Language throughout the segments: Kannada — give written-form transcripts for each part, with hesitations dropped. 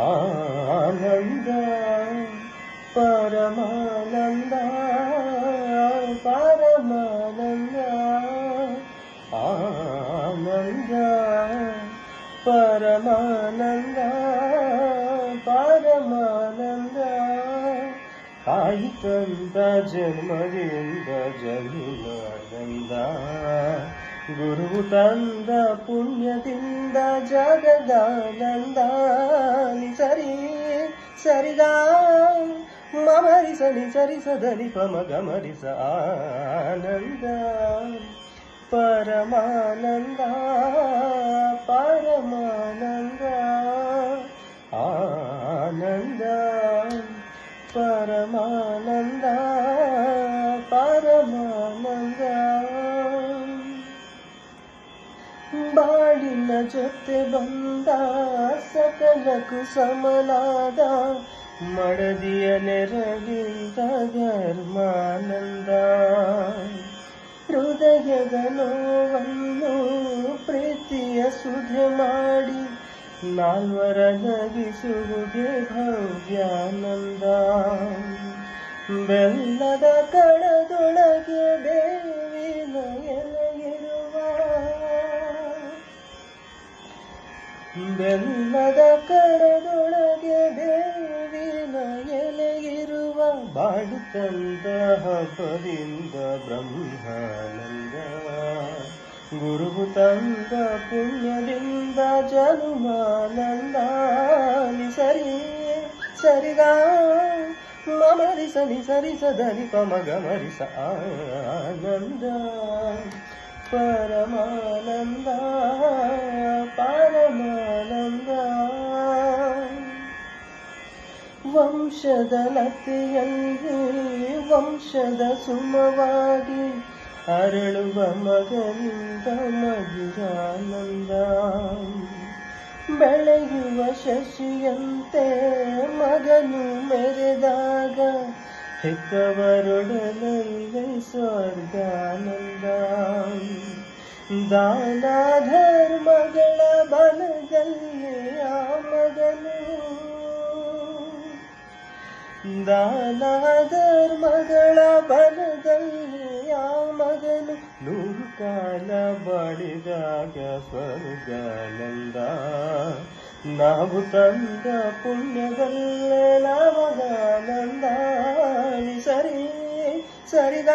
ಆನಂದ ಪರಮಾನಂದ ಪರಮಾನಂದ ಆನಂದ ಪರಮಾನಂದ ಪರಮಾನಂದ ಆಯಿತಂದ ಜನ್ಮದಿಂದ ಜನ್ಮಾನಂದ ಗುರು ತಂದ ಪುಣ್ಯದಿಂದ ಜಗದಾನಂದ ಸರಿ ಸರಿದ ಮಮರಿಸ ನಿಸರಿಸದಲ್ಲಿ ಪಮಗಮರಿಸ ಆನಂದ ಪರಮಾನಂದ ಪರಮಾನಂದ ಆನಂದ ಪರಮಾನಂದ ಪರಮಾನಂದ ಬಾಳಿನ ಜೊತೆ ಬಂದ ಸಕಲಕ್ಕೂ ಸಮನಾದ ಮಡದಿಯ ನೆರವಿಂದ ಧರ್ಮಾನಂದ ಹೃದಯದ ನೋವನ್ನು ಪ್ರೀತಿಯ ಸುಧೆ ಮಾಡಿ ನಾಲ್ವರ ನಗಿಸುವುದೇ ಭವ್ಯಾನಂದ ಬೆಲ್ಲದ ಕಡದೊಳಗೆ ದೇವಿನ ಎಲೆಯಿರುವ ಬೆಲ್ಲದ ಕಡದೊಳಗೆ ದೇವಿನ ಎಲೆಯಿರುವ ಬಾಳು ತಂದ ಹಬ್ಬದಿಂದ ಬ್ರಹ್ಮಾನಂದ ಗುರು ತಂದ ಪುಣ್ಯದಿಂದ ಜನುಮಾನಂದ ಸರಿ ಸರಿಗ ಮಮರಿಸ ನಿಸರಿಸದಲ್ಲಿ ಪಮಗಮರಿಸ ಆನಂದ ಪರಮಾನಂದ ಪರಮಾನಂದ ವಂಶದ ಲತೆಯಲ್ಲಿ ವಂಶದ ಸುಮವಾಗಿ ಅರಳುವ ಮಗನಿಂದ ಮಧುರಾನಂದ ಬೆಳೆಯುವ ಶಶಿಯಂತೆ ಮಗನು ಮೆರೆದಾಗ ಹೆತ್ತವರೊಡನಲ್ಲಿ ಸ್ವರ್ಗಾನಂದ ದಾನ ಧರ್ಮಗಳ ಬಲದಲ್ಲಿ ಆ ಮಗನು ದಾನ ಧರ್ಮಗಳ ಬಲದಲ್ಲಿ ಆ ಮಗನು 100 ಕಾಲ ಬಾಳಿದಾಗ ಸ್ವರ್ಗಾನಂದ ನಾವು ತಂದ ಪುಣ್ಯದಲ್ಲೇ ನಮಗಾನಂದ ಸರಿ ಸರಿಗ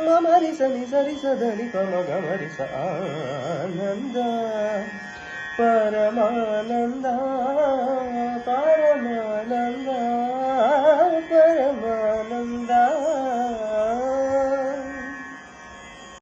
ಮಮರಿಸ ನಿಸರಿಸದಲ್ಲಿ ಪಮಗಮರಿಸ ಆನಂದ ಪರಮಾನಂದ ಪರಮಾನಂದ